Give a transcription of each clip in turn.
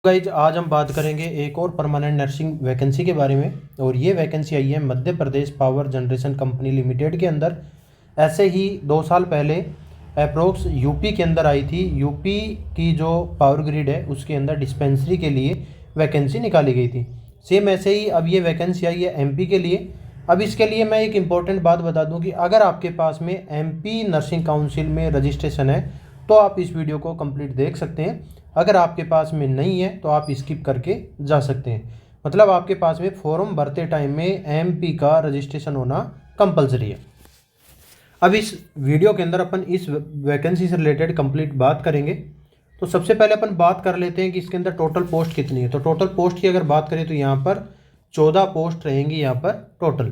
Guys आज हम बात करेंगे एक और परमानेंट नर्सिंग वैकेंसी के बारे में। और ये वैकेंसी आई है Madhya Pradesh power generation company limited के अंदर। ऐसे ही 2 साल पहले अप्रोक्स यूपी के अंदर आई थी। यूपी की जो पावर ग्रिड है उसके अंदर डिस्पेंसरी के लिए वैकेंसी निकाली गई थी। सेम ऐसे ही अब ये वैकेंसी आई है एमपी के लिए। अब इसके लिए मैं एक इम्पॉर्टेंट बात बता दूं कि अगर आपके पास में एमपी नर्सिंग काउंसिल में रजिस्ट्रेशन है तो आप इस वीडियो को कंप्लीट देख सकते हैं। अगर आपके पास में नहीं है तो आप स्किप करके जा सकते हैं। मतलब आपके पास में फॉर्म भरते टाइम में एमपी का रजिस्ट्रेशन होना कंपलसरी है। अब इस वीडियो के अंदर अपन इस वैकेंसी से रिलेटेड कंप्लीट बात करेंगे। तो सबसे पहले अपन बात कर लेते हैं कि इसके अंदर टोटल पोस्ट कितनी है। तो टोटल पोस्ट की अगर बात करें तो यहाँ पर 14 पोस्ट रहेंगी यहाँ पर टोटल।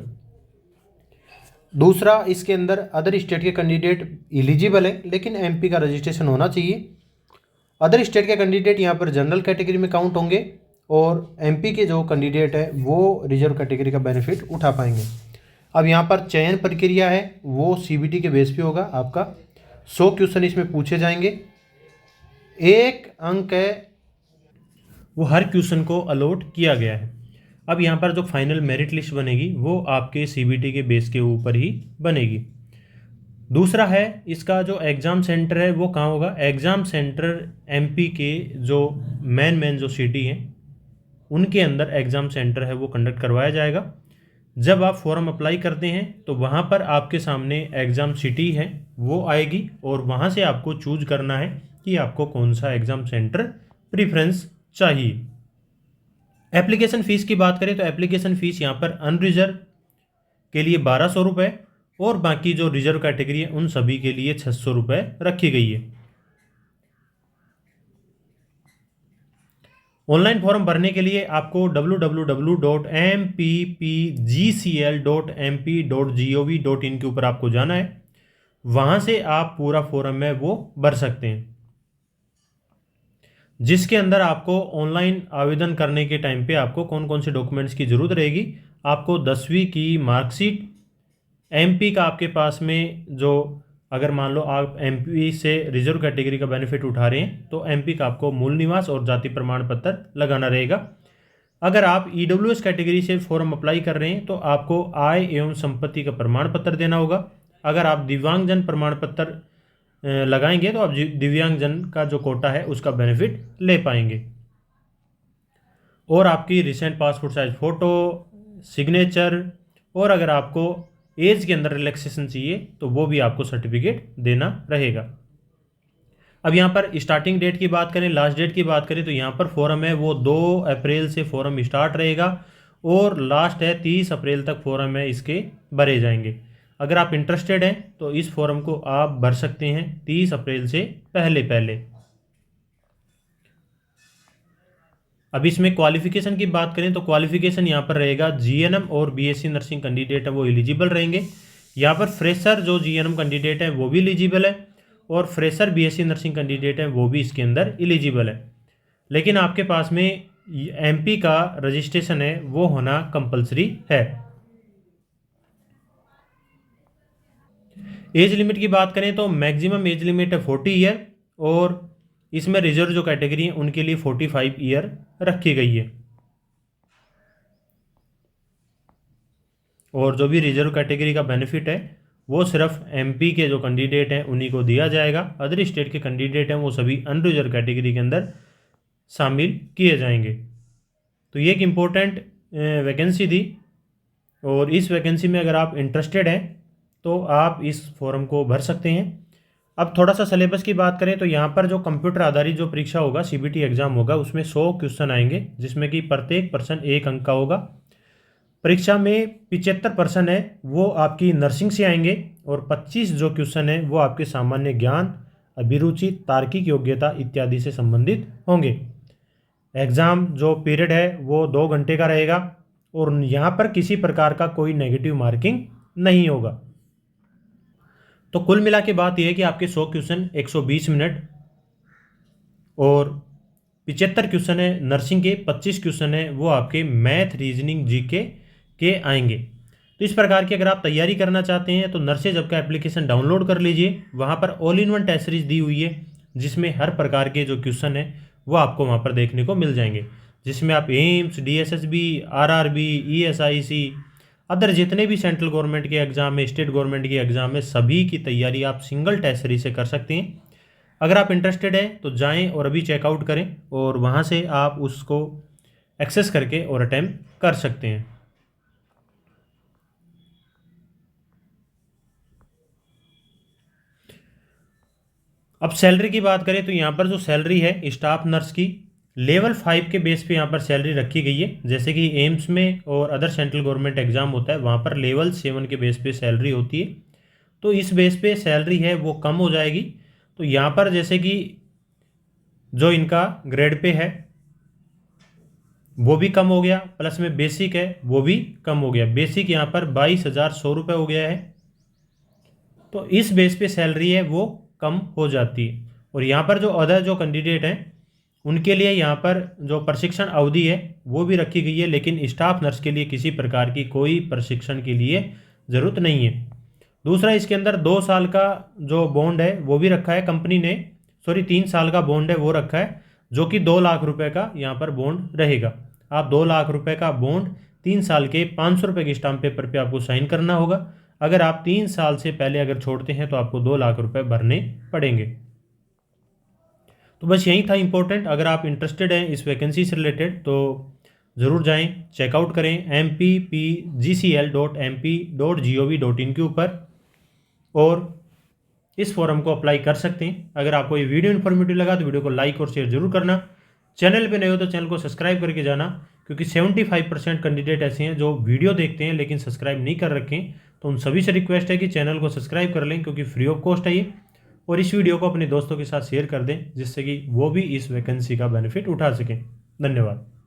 दूसरा, इसके अंदर अदर स्टेट के कैंडिडेट एलिजिबल है लेकिन एमपी का रजिस्ट्रेशन होना चाहिए। अदर स्टेट के कैंडिडेट यहाँ पर जनरल कैटेगरी में काउंट होंगे और एमपी के जो कैंडिडेट है वो रिजर्व कैटेगरी का बेनिफिट उठा पाएंगे। अब यहाँ पर चयन प्रक्रिया है वो सीबीटी के बेस पे होगा। आपका 100 क्वेश्चन इसमें पूछे जाएंगे। 1 अंक है वो हर क्वेश्चन को अलॉट किया गया है। अब यहाँ पर जो फाइनल मेरिट लिस्ट बनेगी वो आपके सीबीटी के बेस के ऊपर ही बनेगी। दूसरा है इसका जो एग्ज़ाम सेंटर है वो कहाँ होगा। एग्ज़ाम सेंटर एमपी के जो मेन जो सिटी हैं उनके अंदर एग्ज़ाम सेंटर है वो कंडक्ट करवाया जाएगा। जब आप फॉर्म अप्लाई करते हैं तो वहाँ पर आपके सामने एग्ज़ाम सिटी है वो आएगी और वहाँ से आपको चूज करना है कि आपको कौन सा एग्ज़ाम सेंटर प्रीफ्रेंस चाहिए। एप्लीकेशन फ़ीस की बात करें तो एप्लीकेशन फ़ीस यहाँ पर अनरिजर्व के लिए 1200 रुपये और बाकी जो रिजर्व कैटेगरी है उन सभी के लिए 600 रुपये रखी गई है। ऑनलाइन फॉर्म भरने के लिए आपको www.mppgcl.mp.gov.in के ऊपर आपको जाना है। वहाँ से आप पूरा फॉर्म है वो भर सकते हैं, जिसके अंदर आपको ऑनलाइन आवेदन करने के टाइम पे आपको कौन कौन से डॉक्यूमेंट्स की ज़रूरत रहेगी। आपको 10वीं की मार्कशीट, एमपी का आपके पास में जो अगर मान लो आप एमपी से रिजर्व कैटेगरी का बेनिफिट उठा रहे हैं तो एमपी का आपको मूल निवास और जाति प्रमाण पत्र लगाना रहेगा। अगर आप ईडब्ल्यूएस कैटेगरी से फॉर्म अप्लाई कर रहे हैं तो आपको आय एवं संपत्ति का प्रमाण पत्र देना होगा। अगर आप दिव्यांगजन प्रमाण पत्र लगाएंगे तो आप दिव्यांगजन का जो कोटा है उसका बेनिफिट ले पाएंगे। और आपकी recent passport size photo, signature और अगर आपको एज के अंदर रिलैक्सेशन चाहिए तो वो भी आपको सर्टिफिकेट देना रहेगा। अब यहाँ पर स्टार्टिंग डेट की बात करें, लास्ट डेट की बात करें तो यहाँ पर फॉर्म है वो 2 अप्रैल से फॉर्म स्टार्ट रहेगा और लास्ट है 30 अप्रैल तक फॉर्म है इसके भरे जाएंगे। अगर आप इंटरेस्टेड हैं तो इस फॉर्म को आप भर सकते हैं 30 अप्रैल से पहले। अब इसमें क्वालिफिकेशन की बात करें तो क्वालिफिकेशन यहाँ पर रहेगा जीएनएम और बीएससी नर्सिंग कैंडिडेट है वो एलिजिबल रहेंगे। यहाँ पर फ्रेशर जो जीएनएम कैंडिडेट है वो भी एलिजिबल है और फ्रेशर बीएससी नर्सिंग कैंडिडेट है वो भी इसके अंदर एलिजिबल है। लेकिन आपके पास में एमपी का रजिस्ट्रेशन है वो होना कंपलसरी है। एज लिमिट की बात करें तो मैक्सिमम एज लिमिट है 40 ईयर और इसमें रिजर्व जो कैटेगरी है उनके लिए 45 ईयर रखी गई है। और जो भी रिजर्व कैटेगरी का बेनिफिट है वो सिर्फ एमपी के जो कैंडिडेट हैं उन्हीं को दिया जाएगा। अदर स्टेट के कैंडिडेट हैं वो सभी अनरिजर्व कैटेगरी के अंदर शामिल किए जाएंगे। तो ये एक इम्पोर्टेंट वैकेंसी थी और इस वैकेंसी में अगर आप इंटरेस्टेड हैं तो आप इस फॉर्म को भर सकते हैं। अब थोड़ा सा सिलेबस की बात करें तो यहाँ पर जो कंप्यूटर आधारित जो परीक्षा होगा सीबीटी एग्जाम होगा उसमें 100 क्वेश्चन आएंगे जिसमें कि प्रत्येक प्रश्न 1 अंक का होगा। परीक्षा में 75% है वो आपकी नर्सिंग से आएंगे और 25 जो क्वेश्चन है वो आपके सामान्य ज्ञान, अभिरुचि, तार्किक योग्यता इत्यादि से संबंधित होंगे। एग्ज़ाम जो पीरियड है वो 2 घंटे का रहेगा और यहाँ पर किसी प्रकार का कोई नेगेटिव मार्किंग नहीं होगा। तो कुल मिला के बात यह है कि आपके 100 क्वेश्चन 120 मिनट और 75 क्वेश्चन है नर्सिंग के, 25 क्वेश्चन है वो आपके मैथ, रीजनिंग, जीके के आएंगे। तो इस प्रकार की अगर आप तैयारी करना चाहते हैं तो नर्सेज ऐप का एप्लीकेशन डाउनलोड कर लीजिए। वहाँ पर all in one test series दी हुई है जिसमें हर प्रकार के जो क्वेश्चन है वो आपको वहाँ पर देखने को मिल जाएंगे, जिसमें आप AIIMS, DSSB, RRB, ESIC, other जितने भी सेंट्रल गवर्नमेंट के एग्ज़ाम है, स्टेट गवर्नमेंट के एग्ज़ाम है, सभी की तैयारी आप सिंगल टेस्ट सीरीज से कर सकते हैं। अगर आप इंटरेस्टेड हैं तो जाएं और अभी चेकआउट करें और वहाँ से आप उसको एक्सेस करके और अटैम्प्ट कर सकते हैं। अब सैलरी की बात करें तो यहाँ पर जो सैलरी है स्टाफ नर्स की लेवल 5 के बेस पे यहाँ पर सैलरी रखी गई है। जैसे कि एम्स में और अदर सेंट्रल गवर्नमेंट एग्जाम होता है, वहाँ पर लेवल 7 के बेस पे सैलरी होती है, तो इस बेस पे सैलरी है वो कम हो जाएगी। तो यहाँ पर जैसे कि जो इनका ग्रेड पे है वो भी कम हो गया, प्लस में बेसिक है वो भी कम हो गया। बेसिक यहाँ पर 22,100 रुपये हो गया है, तो इस बेस पे सैलरी है वो कम हो जाती है। और यहाँ पर जो अदर जो कैंडिडेट हैं उनके लिए यहाँ पर जो प्रशिक्षण अवधि है वो भी रखी गई है, लेकिन स्टाफ नर्स के लिए किसी प्रकार की कोई प्रशिक्षण के लिए ज़रूरत नहीं है। दूसरा, इसके अंदर 2 साल का जो बॉन्ड है वो भी रखा है कंपनी ने, 3 साल का बॉन्ड है वो रखा है, जो कि 2 लाख रुपए का यहाँ पर बॉन्ड रहेगा। आप 2 लाख रुपए का बॉन्ड 3 साल के 500 रुपये के स्टाम्प पेपर पे आपको साइन करना होगा। अगर आप 3 साल से पहले अगर छोड़ते हैं तो आपको 2 लाख रुपए भरने पड़ेंगे। तो बस यही था इम्पोर्टेंट। अगर आप इंटरेस्टेड हैं इस वैकेंसी से रिलेटेड तो ज़रूर जाएं, चेकआउट करें mppgcl.mp.gov.in के ऊपर और इस फॉर्म को अप्लाई कर सकते हैं। अगर आपको ये वीडियो इन्फॉर्मेटिव लगा तो वीडियो को लाइक और शेयर जरूर करना। चैनल पे नए हो तो चैनल को सब्सक्राइब करके जाना, क्योंकि 75% कैंडिडेट ऐसे हैं जो वीडियो देखते हैं लेकिन सब्सक्राइब नहीं कर रखे हैं। तो उन सभी से रिक्वेस्ट है कि चैनल को सब्सक्राइब कर लें, क्योंकि फ्री ऑफ कॉस्ट है ये। और इस वीडियो को अपने दोस्तों के साथ शेयर कर दें, जिससे कि वो भी इस वैकेंसी का बेनिफिट उठा सकें। धन्यवाद।